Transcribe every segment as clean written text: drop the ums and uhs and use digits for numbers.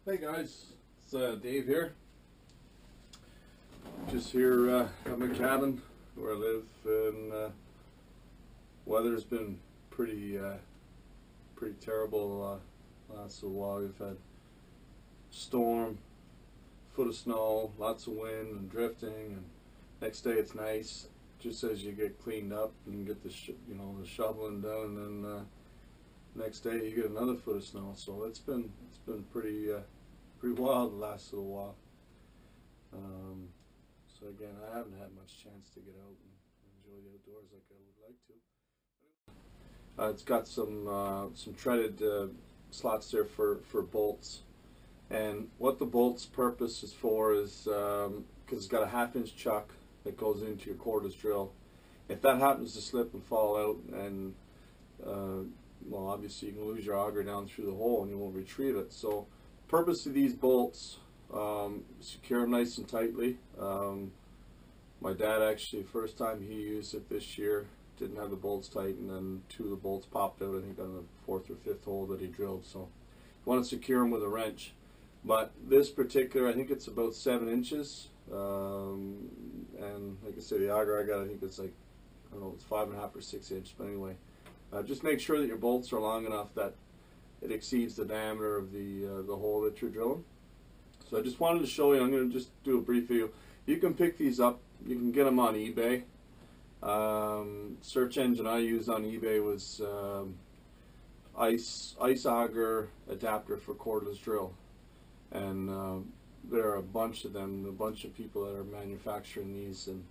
Hey guys, it's Dave here. Just here at my cabin where I live, and weather's been pretty terrible last little while. We've had storm, foot of snow, lots of wind and drifting, and next day it's nice. Just as you get cleaned up and get the the shoveling done, and then next day you get another foot of snow. So it's been pretty wild the last little while. So again, I haven't had much chance to get out and enjoy the outdoors like I would like to. It's got some threaded slots there for bolts, and what the bolts purpose is for is because it's got a 1/2 inch chuck that goes into your cordless drill. If that happens to slip and fall out, and well, obviously you can lose your auger down through the hole and you won't retrieve it. So purpose of these bolts, secure them nice and tightly. My dad actually, first time he used it this year, didn't have the bolts tight, and then 2 of the bolts popped out, I think on the 4th or 5th hole that he drilled. So you want to secure them with a wrench. But this particular, I think it's about 7 inches, and like I said, the auger I got, I think it's like, I don't know, it's 5.5 or 6 inches, but anyway, just make sure that your bolts are long enough that it exceeds the diameter of the hole that you're drilling. So I just wanted to show you. I'm going to just do a brief video. You can pick these up. You can get them on eBay. Search engine I used on eBay was ice auger adapter for cordless drill, and there are a bunch of them, a bunch of people that are manufacturing these, and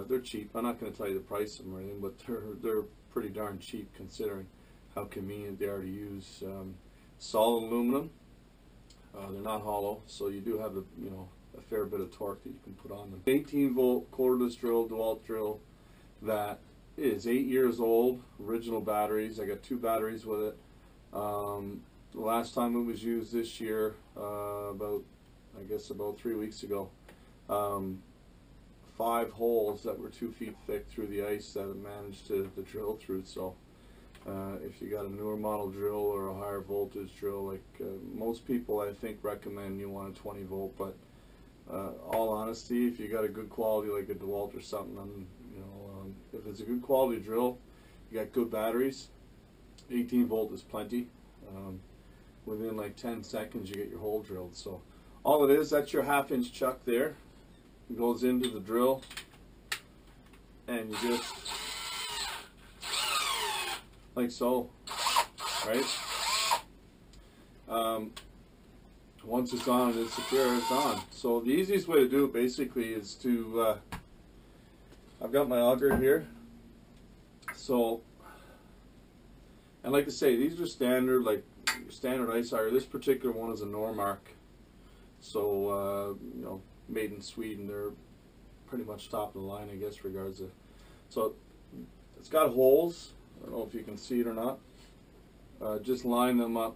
they're cheap. I'm not going to tell you the price of them or anything, but they're pretty darn cheap considering how convenient they are to use. Solid aluminum. They're not hollow, so you do have a fair bit of torque that you can put on them. 18-volt cordless drill, DeWalt drill, that is 8 years old. Original batteries. I got 2 batteries with it. The last time it was used this year, about 3 weeks ago. 5 holes that were 2 feet thick through the ice that it managed to drill through. So if you got a newer model drill or a higher voltage drill, like most people I think recommend you want a 20 volt, but all honesty, if you got a good quality like a DeWalt or something, if it's a good quality drill, you got good batteries, 18 volt is plenty. Within like 10 seconds you get your hole drilled. So all it is, that's your 1/2 inch chuck there. It goes into the drill, and you just, like so, right? Once it's on and it's secure, it's on. So the easiest way to do it basically is to, I've got my auger here. So, and like I say, these are standard, like standard ice auger. This particular one is a Normark. So, made in Sweden. They're pretty much top of the line, I guess, regards to. So it's got holes. I don't know if you can see it or not. Just line them up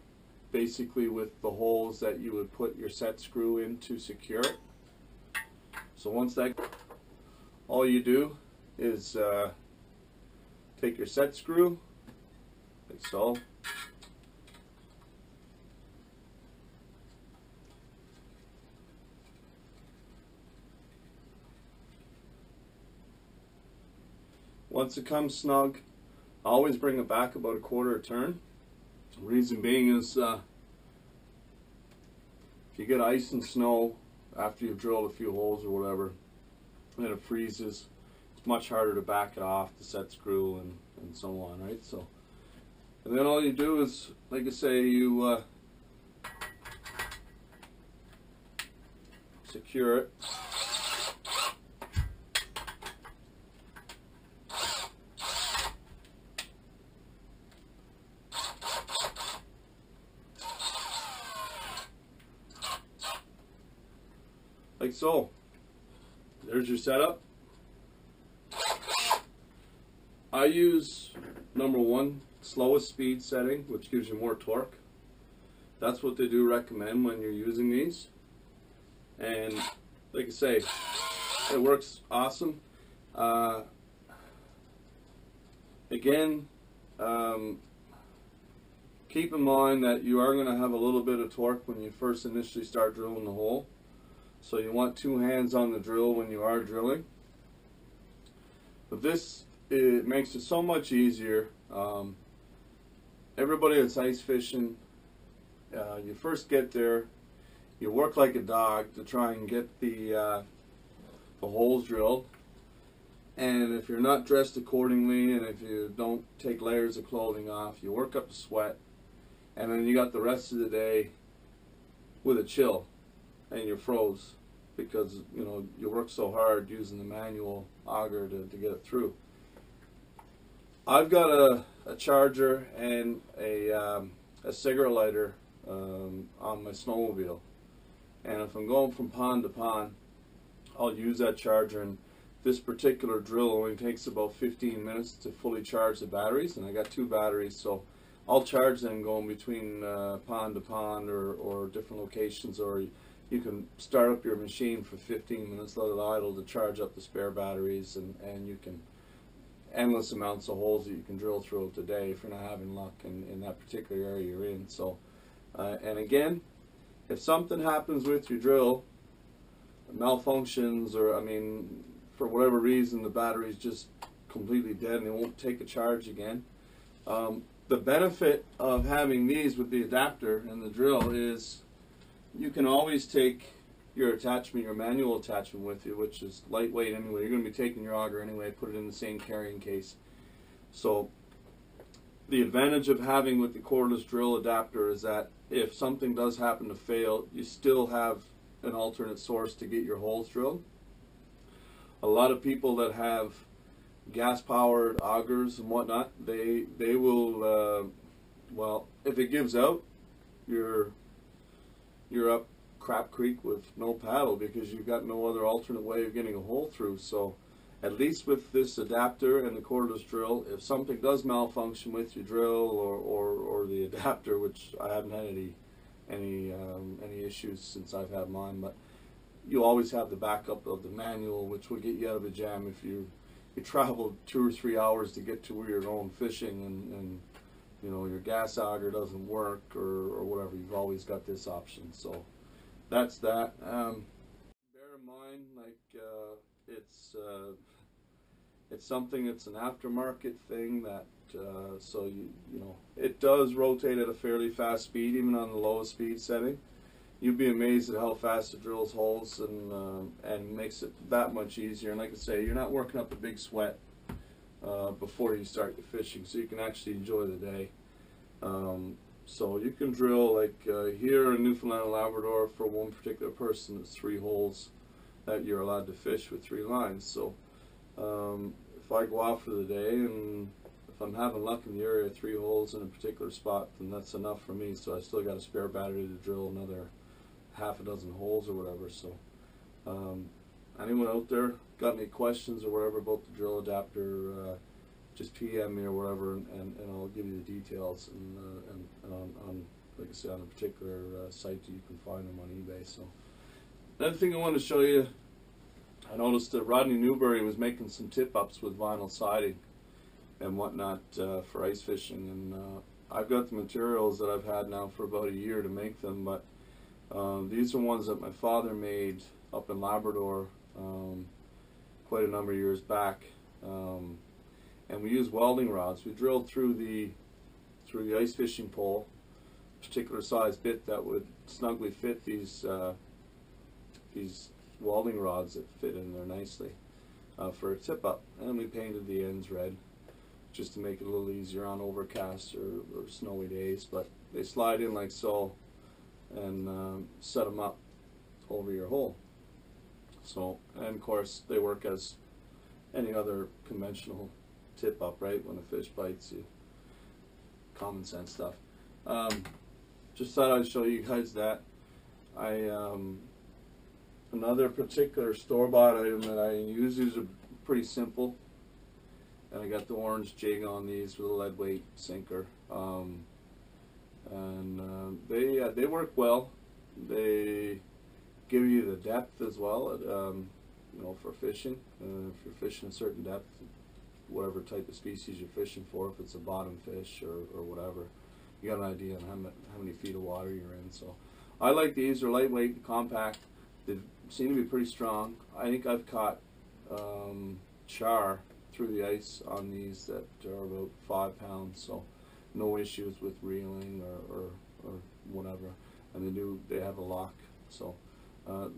basically with the holes that you would put your set screw in to secure it. So once that, all you do is take your set screw, like so. Once it comes snug, I always bring it back about a 1/4 turn. The reason being is if you get ice and snow after you've drilled a few holes or whatever, and it freezes, it's much harder to back it off, the set screw and so on, right? So, and then all you do is, like I say, you secure it. Like so. There's your setup. I use number 1, slowest speed setting, which gives you more torque. That's what they do recommend when you're using these. And like I say, it works awesome. Again, Keep in mind that you are going to have a little bit of torque when you first initially start drilling the hole. So you want 2 hands on the drill when you are drilling. But this, it makes it so much easier. Everybody that's ice fishing, you first get there, you work like a dog to try and get the holes drilled. And if you're not dressed accordingly, and if you don't take layers of clothing off, you work up a sweat, and then you got the rest of the day with a chill, and you're froze because you work so hard using the manual auger to get it through. I've got a charger and a cigarette lighter on my snowmobile, and if I'm going from pond to pond, I'll use that charger. And this particular drill only takes about 15 minutes to fully charge the batteries, and I got 2 batteries, so I'll charge them going between pond to pond or different locations, or you can start up your machine for 15 minutes, let it idle to charge up the spare batteries, and you can endless amounts of holes that you can drill throughout the day if you're not having luck in that particular area you're in. So, and again, if something happens with your drill, malfunctions, or for whatever reason the battery's just completely dead and it won't take a charge again, the benefit of having these with the adapter and the drill is you can always take your attachment, your manual attachment with you, which is lightweight anyway. You're going to be taking your auger anyway, put it in the same carrying case. So the advantage of having with the cordless drill adapter is that if something does happen to fail, you still have an alternate source to get your holes drilled. A lot of people that have gas-powered augers and whatnot, they will, well, if it gives out, you're up crap creek with no paddle because you've got no other alternate way of getting a hole through. So at least with this adapter and the cordless drill, if something does malfunction with your drill or the adapter, which I haven't had any issues since I've had mine, but you always have the backup of the manual, which will get you out of a jam if you travel 2 or 3 hours to get to where you're going fishing, and your gas auger doesn't work or whatever. You've always got this option. So that's that. Bear in mind, like it's something. It's an aftermarket thing that so it does rotate at a fairly fast speed, even on the lowest speed setting. You'd be amazed at how fast it drills holes and makes it that much easier. And like I say, you're not working up a big sweat before you start your fishing, so you can actually enjoy the day. So you can drill, like here in Newfoundland and Labrador, for one particular person, it's 3 holes that you're allowed to fish with 3 lines. So if I go out for the day and if I'm having luck in the area, 3 holes in a particular spot, then that's enough for me. So I still got a spare battery to drill another half a dozen holes or whatever. So anyone out there got any questions or whatever about the drill adapter, just PM me or whatever, and I'll give you the details, and on like I said, on a particular site you can find them on eBay. So another thing I want to show you, I noticed that Rodney Newberry was making some tip-ups with vinyl siding and whatnot for ice fishing, and I've got the materials that I've had now for about a year to make them, but these are ones that my father made up in Labrador quite a number of years back, and we use welding rods. We drilled through the ice fishing pole, a particular size bit that would snugly fit these welding rods that fit in there nicely for a tip-up, and we painted the ends red just to make it a little easier on overcast or snowy days. But they slide in like so, and set them up over your hole. So, and of course they work as any other conventional tip-up, right? When a fish bites you, common sense stuff. Just thought I'd show you guys that. Another particular store-bought item that I use, these are pretty simple, and I got the orange jig on these with a lead weight sinker, they work well. They give you the depth as well, for fishing. If you're fishing a certain depth, whatever type of species you're fishing for, if it's a bottom fish or whatever, you got an idea on how many feet of water you're in. So I like these. They're lightweight, compact. They seem to be pretty strong. I think I've caught char through the ice on these that are about 5 pounds, so no issues with reeling or whatever. And they have a lock, so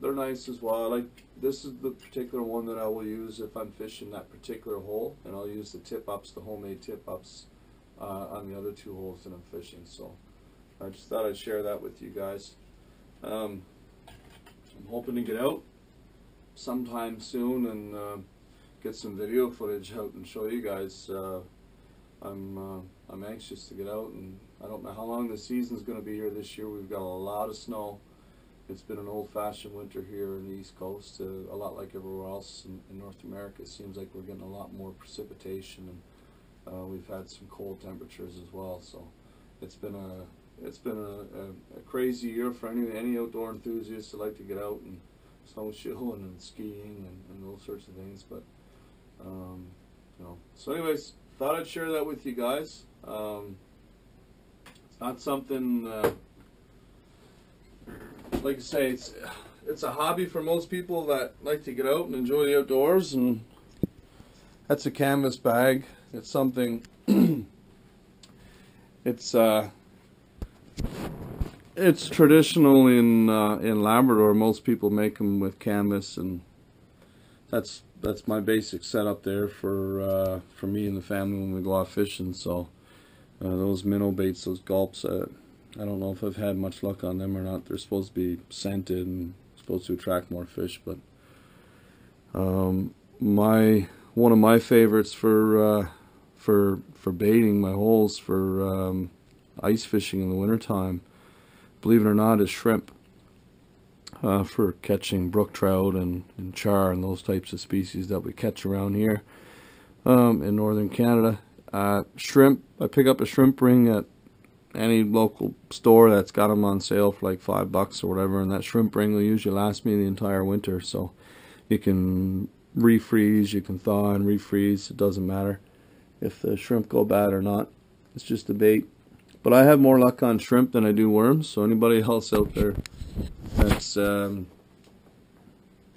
they're nice as well. This is the particular one that I will use if I'm fishing that particular hole, and I'll use the tip-ups, the homemade tip-ups on the other 2 holes that I'm fishing. So I just thought I'd share that with you guys. I'm hoping to get out sometime soon and get some video footage out and show you guys. I'm anxious to get out, and I don't know how long the season's going to be here this year. We've got a lot of snow. It's been an old-fashioned winter here in the East Coast, a lot like everywhere else in North America. It seems like we're getting a lot more precipitation, and we've had some cold temperatures as well. So it's been a crazy year for any outdoor enthusiasts that like to get out and snowshoeing and skiing and those sorts of things. But so anyways, thought I'd share that with you guys. It's not something like I say, it's a hobby for most people that like to get out and enjoy the outdoors, and that's a canvas bag. It's something it's traditional in Labrador. Most people make them with canvas, and that's my basic setup there for me and the family when we go out fishing. So those minnow baits, those gulps, I don't know if I've had much luck on them or not. They're supposed to be scented and supposed to attract more fish, but one of my favorites for baiting my holes for ice fishing in the wintertime, believe it or not, is shrimp. For catching brook trout and char and those types of species that we catch around here in northern Canada. Shrimp, I pick up a shrimp ring at any local store that's got them on sale for like $5 or whatever, and that shrimp ring will usually last me the entire winter. So you can refreeze, you can thaw and refreeze, it doesn't matter if the shrimp go bad or not. It's just a bait. But I have more luck on shrimp than I do worms, so anybody else out there that's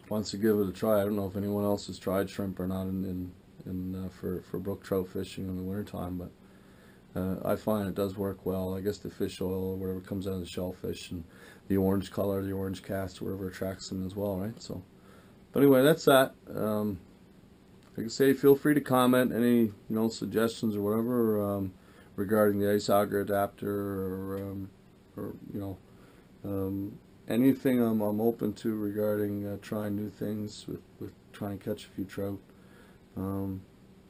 wants to give it a try. I don't know if anyone else has tried shrimp or not for brook trout fishing in the wintertime, but I find it does work well. I guess the fish oil or whatever comes out of the shellfish and the orange color, the orange cast, or whatever attracts them as well, right? So, but anyway, that's that. Like I say, feel free to comment any suggestions or whatever regarding the ice auger adapter or anything I'm open to regarding trying new things with trying to catch a few trout.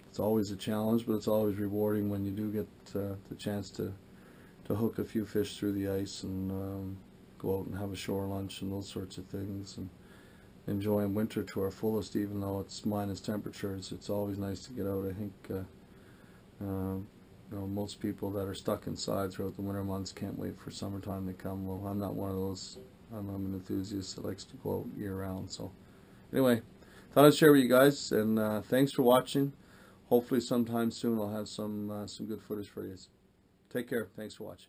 It's always a challenge, but it's always rewarding when you do get the chance to hook a few fish through the ice and go out and have a shore lunch and those sorts of things, and enjoying winter to our fullest, even though it's minus temperatures. It's always nice to get out. I think most people that are stuck inside throughout the winter months can't wait for summertime to come. Well, I'm not one of those. I'm an enthusiast that likes to go out year round. So anyway, thought I'd share with you guys, and thanks for watching. Hopefully sometime soon I'll have some good footage for you. Take care. Thanks for watching.